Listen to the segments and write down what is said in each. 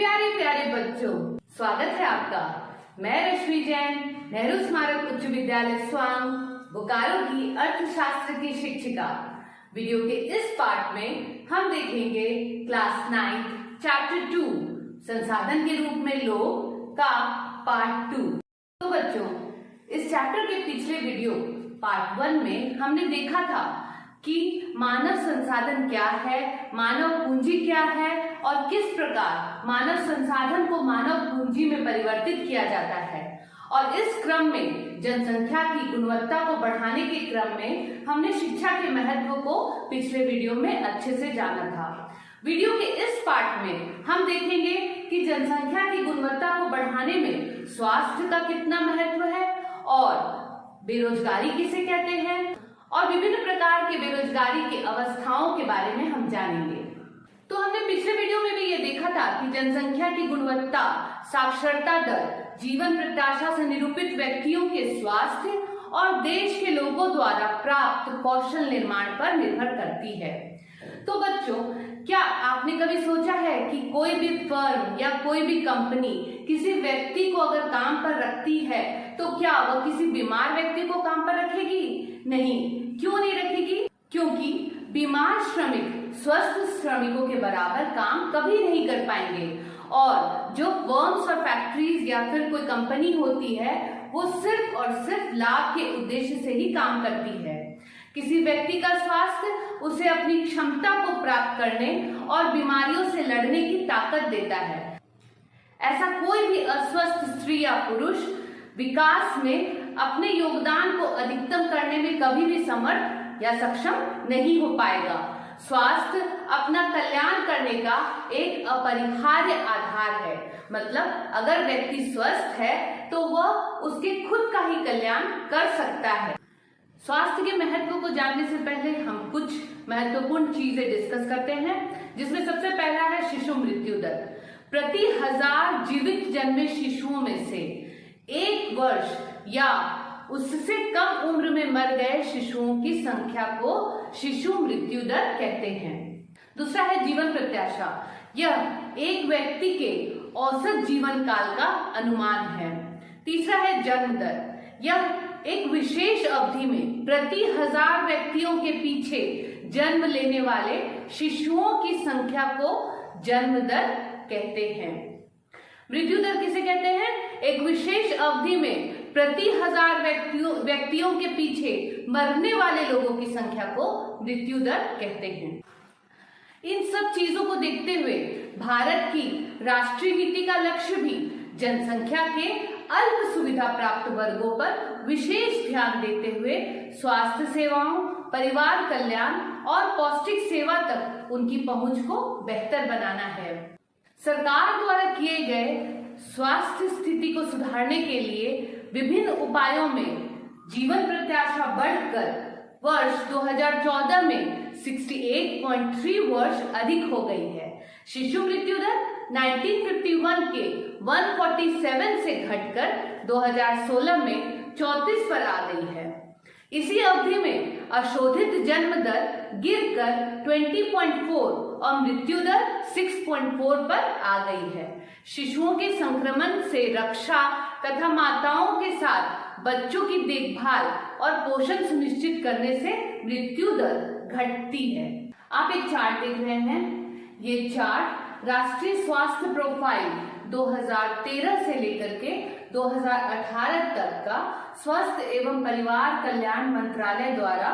प्यारे प्यारे बच्चों, स्वागत है आपका। मैं रश्मि जैन, नेहरू स्मारक उच्च विद्यालय स्वांग, बोकारो की अर्थशास्त्र की शिक्षिका। वीडियो के इस पार्ट में हम देखेंगे क्लास 9 चैप्टर 2 संसाधन के रूप में लोग का पार्ट 2। तो बच्चों, इस चैप्टर के पिछले वीडियो पार्ट 1 में हमने देखा था कि मानव संसाधन क्या है, मानव पूंजी क्या है और किस प्रकार मानव संसाधन को मानव पूंजी में परिवर्तित किया जाता है। और इस क्रम में जनसंख्या की गुणवत्ता को बढ़ाने के क्रम में हमने शिक्षा के महत्व को पिछले वीडियो में अच्छे से जाना था। वीडियो के इस पार्ट में हम देखेंगे कि जनसंख्या की गुणवत्ता को बढ़ाने में स्वास्थ्य का कितना महत्व है और बेरोजगारी किसे कहते हैं और विभिन्न प्रकार के बेरोजगारी की अवस्थाओं के बारे में हम जानेंगे। तो हमने पिछले वीडियो में भी ये देखा था कि जनसंख्या की गुणवत्ता साक्षरता दर, जीवन प्रत्याशा से निरूपित व्यक्तियों के स्वास्थ्य और देश के लोगों द्वारा प्राप्त कौशल निर्माण पर निर्भर करती है। तो बच्चों, क्या आपने कभी सोचा है कि कोई भी फर्म या कोई भी कंपनी किसी व्यक्ति को अगर काम पर रखती है तो क्या वह किसी बीमार व्यक्ति को काम पर रखेगी? नहीं। क्यों नहीं रखेगी? क्योंकि बीमार श्रमिक स्वस्थ श्रमिकों के बराबर काम कभी नहीं कर पाएंगे और जो फर्म्स और फैक्ट्रीज या फिर कोई कंपनी होती है वो सिर्फ और सिर्फ लाभ के उद्देश्य से ही काम करती है। किसी व्यक्ति का स्वास्थ्य उसे अपनी क्षमता को प्राप्त करने और बीमारियों से लड़ने की ताकत देता है। ऐसा कोई भी अस्वस्थ स्त्री या पुरुष विकास में अपने योगदान को अधिकतम करने में कभी भी समर्थ या सक्षम नहीं हो पाएगा। स्वास्थ्य अपना कल्याण करने का एक अपरिहार्य आधार है। मतलब अगर व्यक्ति स्वस्थ है तो वह उसके खुद का ही कल्याण कर सकता है। स्वास्थ्य के महत्व को जानने से पहले हम कुछ महत्वपूर्ण चीजें डिस्कस करते हैं, जिसमें सबसे पहला है शिशु मृत्यु दर। प्रति 1000 जीवित जन्मे शिशुओं में से 1 वर्ष या उससे कम उम्र में मर गए शिशुओं की संख्या को शिशु मृत्यु दर कहते हैं। दूसरा है जीवन प्रत्याशा। यह एक व्यक्ति के औसत जीवन काल का अनुमान है। तीसरा है जन्म दर। यह एक विशेष अवधि में प्रति 1000 व्यक्तियों के पीछे जन्म लेने वाले शिशुओं की संख्या को जन्म दर कहते हैं। मृत्यु दर किसे कहते हैं? एक विशेष अवधि में प्रति 1000 व्यक्तियों के पीछे मरने वाले लोगों की संख्या को मृत्यु दर कहते हैं। इन सब चीजों को देखते हुए भारत की राष्ट्रीय नीति का लक्ष्य भी जनसंख्या के अल्प सुविधा प्राप्त वर्गों पर विशेष ध्यान देते हुए स्वास्थ्य सेवाओं, परिवार कल्याण और पौष्टिक सेवा तक उनकी पहुंच को बेहतर बनाना है। सरकार द्वारा किए गए स्वास्थ्य स्थिति को सुधारने के लिए विभिन्न उपायों में जीवन प्रत्याशा बढ़कर वर्ष 2014 में 68.3 वर्ष अधिक हो गई है। शिशु मृत्यु दर 1951 के 147 से घटकर 2016 में 34 पर आ गई है। इसी अवधि में अशोधित जन्म दर गिरकर 20.4 और मृत्यु दर 6.4 पर आ गई है। शिशुओं के संक्रमण से रक्षा तथा माताओं के साथ बच्चों की देखभाल और पोषण सुनिश्चित करने से मृत्यु दर घटती है। आप एक चार्ट देख रहे हैं। ये चार्ट राष्ट्रीय स्वास्थ्य प्रोफाइल 2013 से लेकर के 2018 तक का स्वास्थ्य एवं परिवार कल्याण मंत्रालय द्वारा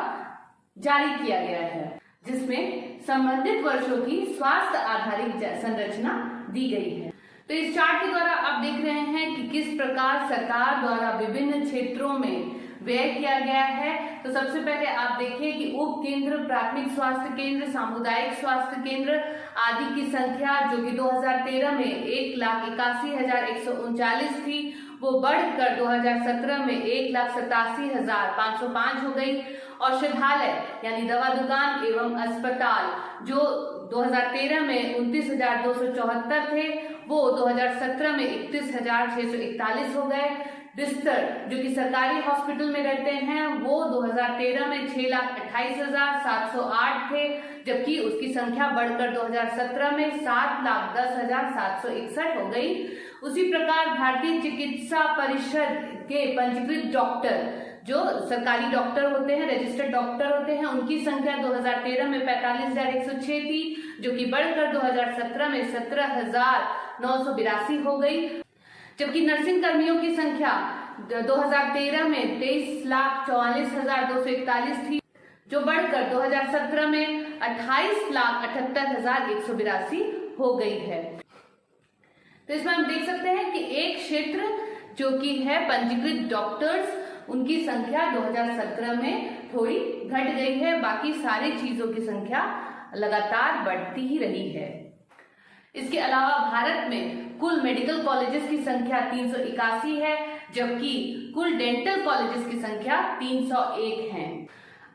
जारी किया गया है, जिसमें संबंधित वर्षों की स्वास्थ्य आधारित संरचना दी गई है। तो इस चार्ट के द्वारा आप देख रहे हैं कि किस प्रकार सरकार द्वारा विभिन्न क्षेत्रों में व्यय किया गया है। तो सबसे पहले आप देखिए कि उप केंद्र, प्राथमिक स्वास्थ्य केंद्र, सामुदायिक स्वास्थ्य केंद्र आदि की संख्या जो कि 2013 में 1,81,139 थी, वो बढ़कर 2017 में 1,87,505 हो गई। औषधालय यानी दवा दुकान एवं अस्पताल जो 2013 में 29,274 थे, वो 2017 में 31,641 हो गए। बिस्तर जो कि सरकारी हॉस्पिटल में रहते हैं वो 2013 में 6,28,708 थे, जबकि उसकी संख्या बढ़कर 2017 में 7,10,761 हो गई। उसी प्रकार भारतीय चिकित्सा परिषद के पंजीकृत डॉक्टर जो सरकारी डॉक्टर होते हैं, रजिस्टर्ड डॉक्टर होते हैं, उनकी संख्या 2013 में 45,106 थी, जो कि बढ़कर 2017 में 17,982 हो गई। जबकि नर्सिंग कर्मियों की संख्या 2013 में 23,44,241 थी, जो बढ़कर 2017 में 28,78,182 हो गई है। तो इसमें हम देख सकते हैं कि एक क्षेत्र जो कि है पंजीकृत डॉक्टर्स, उनकी संख्या 2017 में थोड़ी घट गई है, बाकी सारी चीजों की संख्या लगातार बढ़ती ही रही है। इसके अलावा भारत में कुल मेडिकल कॉलेजेस की संख्या 381 है, जबकि कुल डेंटल कॉलेजेस की संख्या 301 है।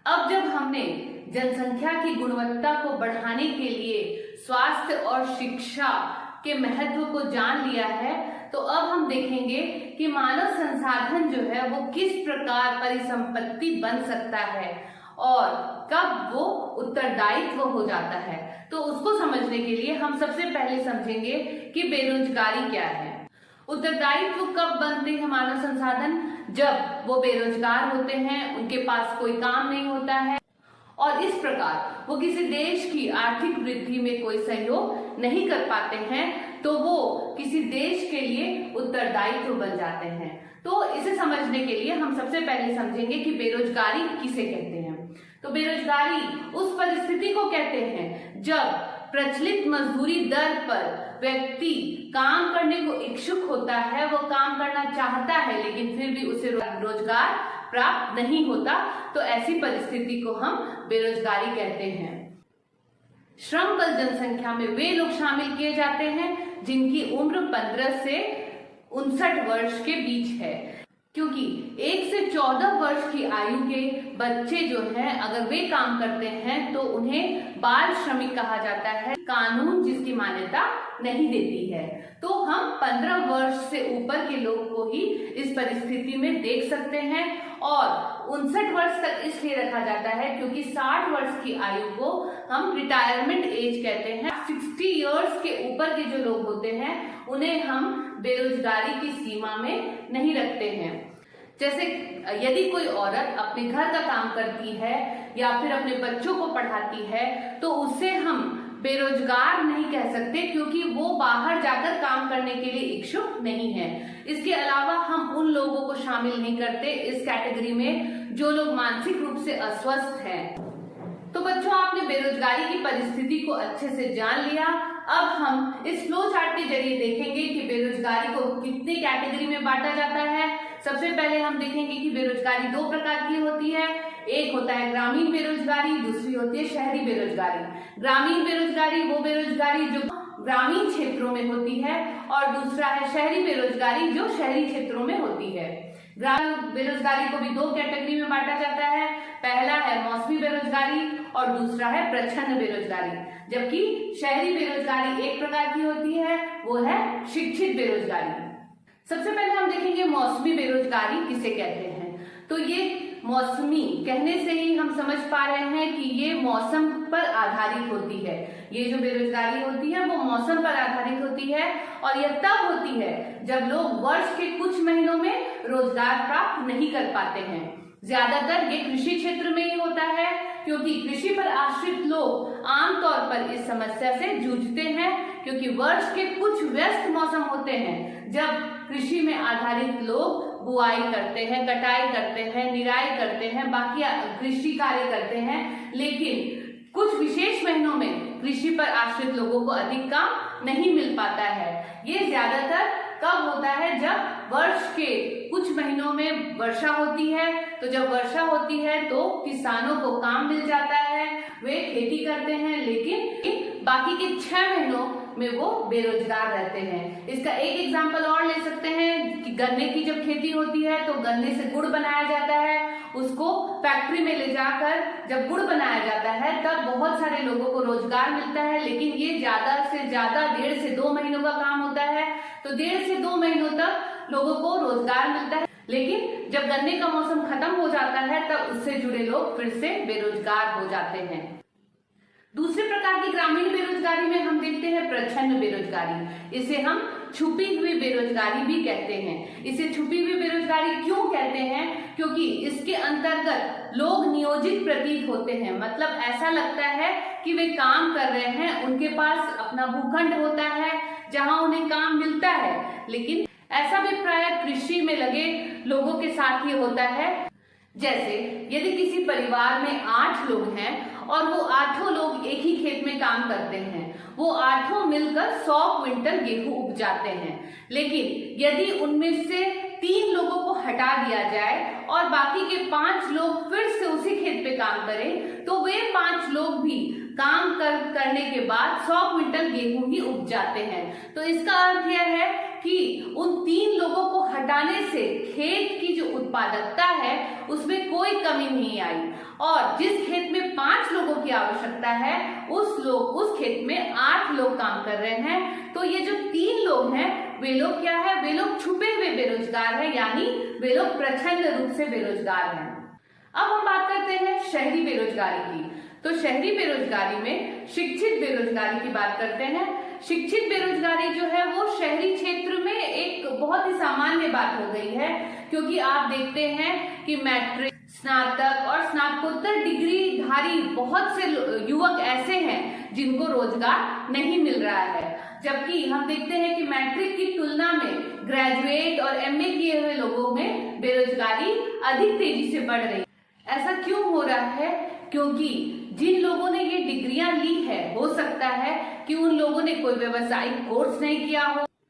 अब जब हमने जनसंख्या की गुणवत्ता को बढ़ाने के लिए स्वास्थ्य और शिक्षा के महत्व को जान लिया है, तो अब हम देखेंगे कि मानव संसाधन जो है वो किस प्रकार परिसंपत्ति बन सकता है और कब वो उत्तरदायित्व हो जाता है। तो उसको समझने के लिए हम सबसे पहले समझेंगे कि बेरोजगारी क्या है। उत्तरदायित्व कब बनते हैं मानव संसाधन? जब वो बेरोजगार होते हैं, उनके पास कोई काम नहीं होता है और इस प्रकार वो किसी देश की आर्थिक वृद्धि में कोई सहयोग नहीं कर पाते हैं, तो वो किसी देश के लिए उत्तरदायित्व बन जाते हैं। तो इसे समझने के लिए हम सबसे पहले समझेंगे कि बेरोजगारी किसे कहते हैं। तो बेरोजगारी उस परिस्थिति को कहते हैं जब प्रचलित मजदूरी दर पर व्यक्ति काम करने को इच्छुक होता है, वो काम करना चाहता है लेकिन फिर भी उसे रोजगार प्राप्त नहीं होता, तो ऐसी परिस्थिति को हम बेरोजगारी कहते हैं। श्रम बल जनसंख्या में वे लोग शामिल किए जाते हैं जिनकी उम्र 15 से 59 वर्ष के बीच है, क्योंकि 1 से 14 वर्ष की आयु के बच्चे जो हैं अगर वे काम करते हैं तो उन्हें बाल श्रमिक कहा जाता है, कानून जिसकी मान्यता नहीं देती है। तो हम 15 वर्ष से ऊपर के लोग को ही इस परिस्थिति में देख सकते हैं और 59 वर्ष तक इसलिए रखा जाता है क्योंकि 60 वर्ष की आयु को हम रिटायरमेंट एज कहते हैं। 60 इयर्स के ऊपर के जो लोग होते हैं उन्हें हम बेरोजगारी की सीमा में नहीं रखते हैं। जैसे यदि कोई औरत अपने घर का काम करती है या फिर अपने बच्चों को पढ़ाती है तो उसे हम बेरोजगार नहीं कह सकते, क्योंकि वो बाहर जाकर काम करने के लिए इच्छुक नहीं है। इसके अलावा हम उन लोगों को शामिल नहीं करते इस कैटेगरी में जो लोग मानसिक रूप से अस्वस्थ हैं। तो बच्चों, आपने बेरोजगारी की परिस्थिति को अच्छे से जान लिया। अब हम इस फ्लो चार्ट के जरिए देखेंगे कि बेरोजगारी को कितनी कैटेगरी में बांटा जाता है। सबसे पहले हम देखेंगे कि बेरोजगारी 2 प्रकार की होती है। एक होता है ग्रामीण बेरोजगारी, दूसरी होती है शहरी बेरोजगारी। ग्रामीण बेरोजगारी वो बेरोजगारी जो ग्रामीण क्षेत्रों में होती है और दूसरा है शहरी बेरोजगारी जो शहरी क्षेत्रों में होती है। ग्रामीण बेरोजगारी को भी 2 कैटेगरी में बांटा जाता है। पहला है मौसमी बेरोजगारी और दूसरा है प्रच्छन्न बेरोजगारी, जबकि शहरी बेरोजगारी एक प्रकार की होती है, वो है शिक्षित बेरोजगारी। सबसे पहले हम देखेंगे मौसमी बेरोजगारी किसे कहते हैं। तो ये मौसमी कहने से ही हम समझ पा रहे हैं कि ये मौसम पर आधारित होती है। ये जो बेरोजगारी होती है वो मौसम पर आधारित होती है और यह तब होती है जब लोग वर्ष के कुछ महीनों में रोजगार प्राप्त नहीं कर पाते हैं। ज्यादातर ये कृषि क्षेत्र में ही होता है, क्योंकि कृषि पर आश्रित लोग आमतौर पर इस समस्या से जूझते हैं, क्योंकि वर्ष के कुछ व्यस्त मौसम होते हैं जब कृषि में आधारित लोग बुआई करते हैं, कटाई करते हैं, निराई करते हैं, बाकी कृषि कार्य करते हैं, लेकिन कुछ विशेष महीनों में कृषि पर आश्रित लोगों को अधिक काम नहीं मिल पाता है। ये ज्यादातर कब होता है? जब वर्ष के कुछ महीनों में वर्षा होती है। तो जब वर्षा होती है तो किसानों को काम मिल जाता है, वे खेती करते हैं, लेकिन बाकी के 6 महीनों में वो बेरोजगार रहते हैं। इसका एक एग्जाम्पल और ले सकते हैं कि गन्ने की जब खेती होती है तो गन्ने से गुड़ बनाया जाता है, उसको फैक्ट्री में ले जाकर जब गुड़ बनाया जाता है तब बहुत सारे लोगों को रोजगार मिलता है, लेकिन ये ज्यादा से ज्यादा 1.5 से 2 महीनों का काम होता है। तो 1.5 से 2 महीनों तक लोगों को रोजगार मिलता है। लेकिन जब गन्ने का मौसम खत्म हो जाता है तब उससे जुड़े लोग फिर से बेरोजगार हो जाते हैं। दूसरे प्रकार की ग्रामीण बेरोजगारी में हम देखते हैं प्रच्छन्न बेरोजगारी। इसे हम छुपी हुई बेरोजगारी भी कहते हैं। इसे छुपी हुई बेरोजगारी क्यों कहते हैं? क्योंकि इसके अंतर्गत लोग नियोजित प्रतीत होते हैं, मतलब ऐसा लगता है कि वे काम कर रहे हैं, उनके पास अपना भूखंड होता है जहां उन्हें काम मिलता है, लेकिन ऐसा भी प्राय कृषि में लगे लोगों के साथ ही होता है। जैसे यदि किसी परिवार में 8 लोग हैं और वो 8 लोग एक ही खेत में काम करते हैं, वो 8 मिलकर 100 क्विंटल गेहूं उपजाते हैं, लेकिन यदि उनमें से 3 लोगों को हटा दिया जाए और बाकी के 5 लोग फिर से उसी खेत पे काम करें, तो वे 5 लोग भी काम करने के बाद 100 क्विंटल गेहूं ही उपजाते हैं। तो इसका अर्थ यह है कि उन 3 लोगों को हटाने से खेत की जो उत्पादकता है उसमें कोई कमी नहीं आई, और जिस खेत में 5 लोगों की आवश्यकता है उस खेत में 8 लोग काम कर रहे हैं। तो ये जो 3 लोग हैं वे लोग क्या है? वे लोग छुपे हुए बेरोजगार हैं, यानी वे लोग प्रच्छन्न रूप से बेरोजगार हैं। अब हम बात करते हैं शहरी बेरोजगारी की। तो शहरी बेरोजगारी में शिक्षित बेरोजगारी की बात करते हैं। शिक्षित बेरोजगारी जो है वो शहरी क्षेत्र में एक बहुत ही सामान्य बात हो गई है, क्योंकि आप देखते हैं कि मैट्रिक, स्नातक और स्नातकोत्तर डिग्री धारी बहुत से युवक ऐसे हैं जिनको रोजगार नहीं मिल रहा है, जबकि हम देखते हैं कि मैट्रिक की तुलना में ग्रेजुएट और एमए किए हुए लोगों में बेरोजगारी अधिक तेजी से बढ़ रही है। ऐसा क्यों हो रहा है? क्योंकि जिन लोगों ने ये डिग्रियां ली है, हो सकता है कि उन लोगों ने कोई व्यावसायिक कोर्स नहीं किया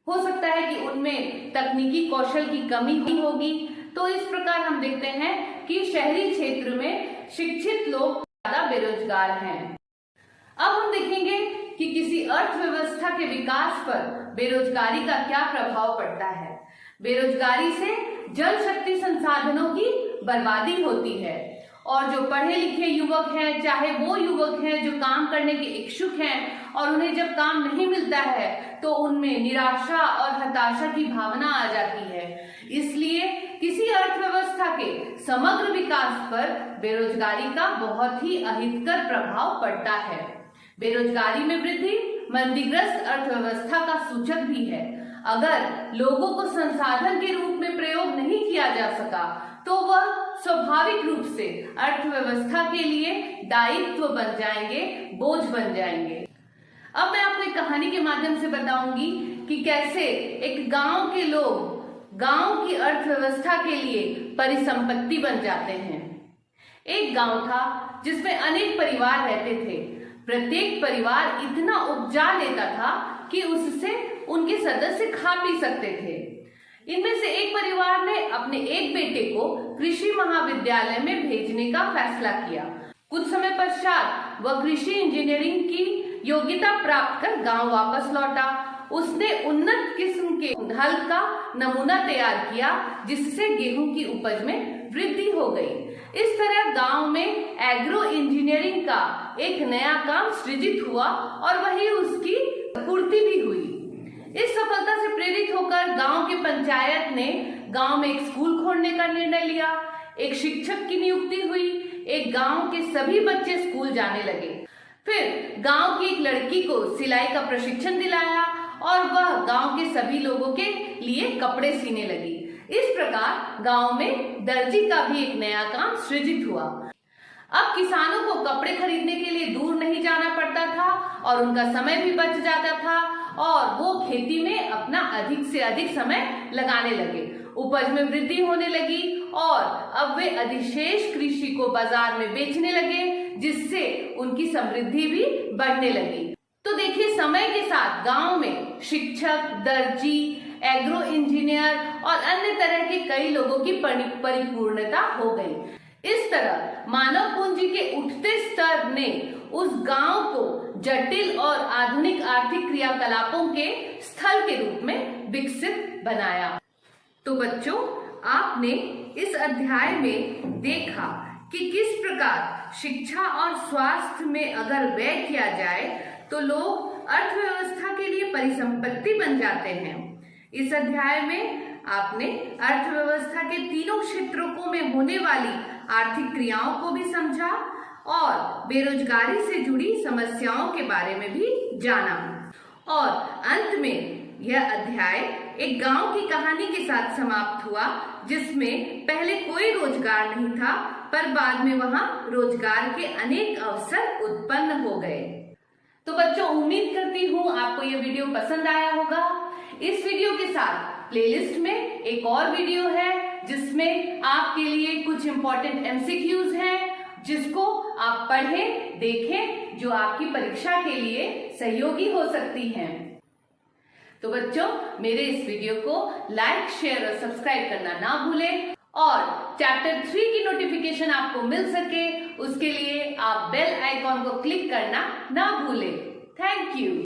हो सकता है कि उनमें तकनीकी कौशल की कमी हुई होगी। तो इस प्रकार हम देखते हैं कि शहरी क्षेत्र में शिक्षित लोग ज्यादा बेरोजगार हैं। अब हम देखेंगे कि किसी अर्थव्यवस्था के विकास पर बेरोजगारी का क्या प्रभाव पड़ता है। बेरोजगारी से जल शक्ति संसाधनों की बर्बादी होती है, और जो पढ़े लिखे युवक हैं, चाहे वो युवक हैं जो काम करने के इच्छुक हैं और उन्हें जब काम नहीं मिलता है तो उनमें निराशा और हताशा की भावना आ जाती है। इसलिए किसी अर्थव्यवस्था के समग्र विकास पर बेरोजगारी का बहुत ही अहितकर प्रभाव पड़ता है। बेरोजगारी में वृद्धि मंदीग्रस्त अर्थव्यवस्था का सूचक भी है। अगर लोगों को संसाधन के रूप में प्रयोग नहीं किया जा सका तो वह स्वाभाविक रूप से अर्थव्यवस्था के लिए दायित्व बन जाएंगे, बोझ बन जाएंगे। अब मैं आपको एक कहानी के माध्यम से बताऊंगी कि कैसे एक गांव के लोग गांव की अर्थव्यवस्था के लिए परिसंपत्ति बन जाते हैं। एक गांव था जिसमें अनेक परिवार रहते थे। प्रत्येक परिवार इतना उपजा लेता था कि उससे उनके सदस्य खा पी सकते थे। इनमें से एक परिवार ने अपने एक बेटे को कृषि महाविद्यालय में भेजने का फैसला किया। कुछ समय पश्चात वह कृषि इंजीनियरिंग की योग्यता प्राप्त कर गांव वापस लौटा। उसने उन्नत किस्म के हल का नमूना तैयार किया, जिससे गेहूं की उपज में वृद्धि हो गई। इस तरह गांव में एग्रो इंजीनियरिंग का एक नया काम सृजित हुआ और वही उसकी पूर्ति भी हुई। इस सफलता से प्रेरित होकर गांव की पंचायत ने गांव में एक स्कूल खोलने का निर्णय लिया। एक शिक्षक की नियुक्ति हुई। एक गांव के सभी बच्चे स्कूल जाने लगे। फिर गांव की एक लड़की को सिलाई का प्रशिक्षण दिलाया और वह गांव के सभी लोगों के लिए कपड़े सीने लगी। इस प्रकार गांव में दर्जी का भी एक नया काम सृजित हुआ। अब किसानों को कपड़े खरीदने के लिए दूर नहीं जाना पड़ता था और उनका समय भी बच जाता था और वो खेती में अपना अधिक से अधिक समय लगाने लगे। उपज में वृद्धि होने लगी और अब वे अधिशेष कृषि को बाजार में बेचने लगे, जिससे उनकी समृद्धि भी बढ़ने लगी। तो देखिए, समय के साथ गांव में शिक्षक, दर्जी, एग्रो इंजीनियर और अन्य तरह के कई लोगों की परिपूर्णता हो गई। इस तरह मानव पूंजी के उठते स्तर ने उस गांव को जटिल और आधुनिक आर्थिक क्रियाकलापों के स्थल के रूप में विकसित बनाया। तो बच्चों, आपने इस अध्याय में देखा कि किस प्रकार शिक्षा और स्वास्थ्य में अगर व्यय किया जाए तो लोग अर्थव्यवस्था के लिए परिसंपत्ति बन जाते हैं। इस अध्याय में आपने अर्थव्यवस्था के तीनों क्षेत्रों में होने वाली आर्थिक क्रियाओं को भी समझा और बेरोजगारी से जुड़ी समस्याओं के बारे में भी जाना। और अंत में यह अध्याय एक गांव की कहानी के साथ समाप्त हुआ, जिसमें पहले कोई रोजगार नहीं था, पर बाद में वहां रोजगार के अनेक अवसर उत्पन्न हो गए। तो बच्चों, उम्मीद करती हूँ आपको ये वीडियो पसंद आया होगा। इस वीडियो के साथ प्लेलिस्ट में एक और वीडियो है जिसमें आपके लिए कुछ इम्पोर्टेंट एमसीक्यूज हैं, जिसको आप पढ़ें, देखें, जो आपकी परीक्षा के लिए सहयोगी हो सकती हैं। तो बच्चों, मेरे इस वीडियो को लाइक, शेयर और सब्सक्राइब करना ना भूलें और चैप्टर 3 की नोटिफिकेशन आपको मिल सके, उसके लिए आप बेल आइकॉन को क्लिक करना ना भूलें। Thank you.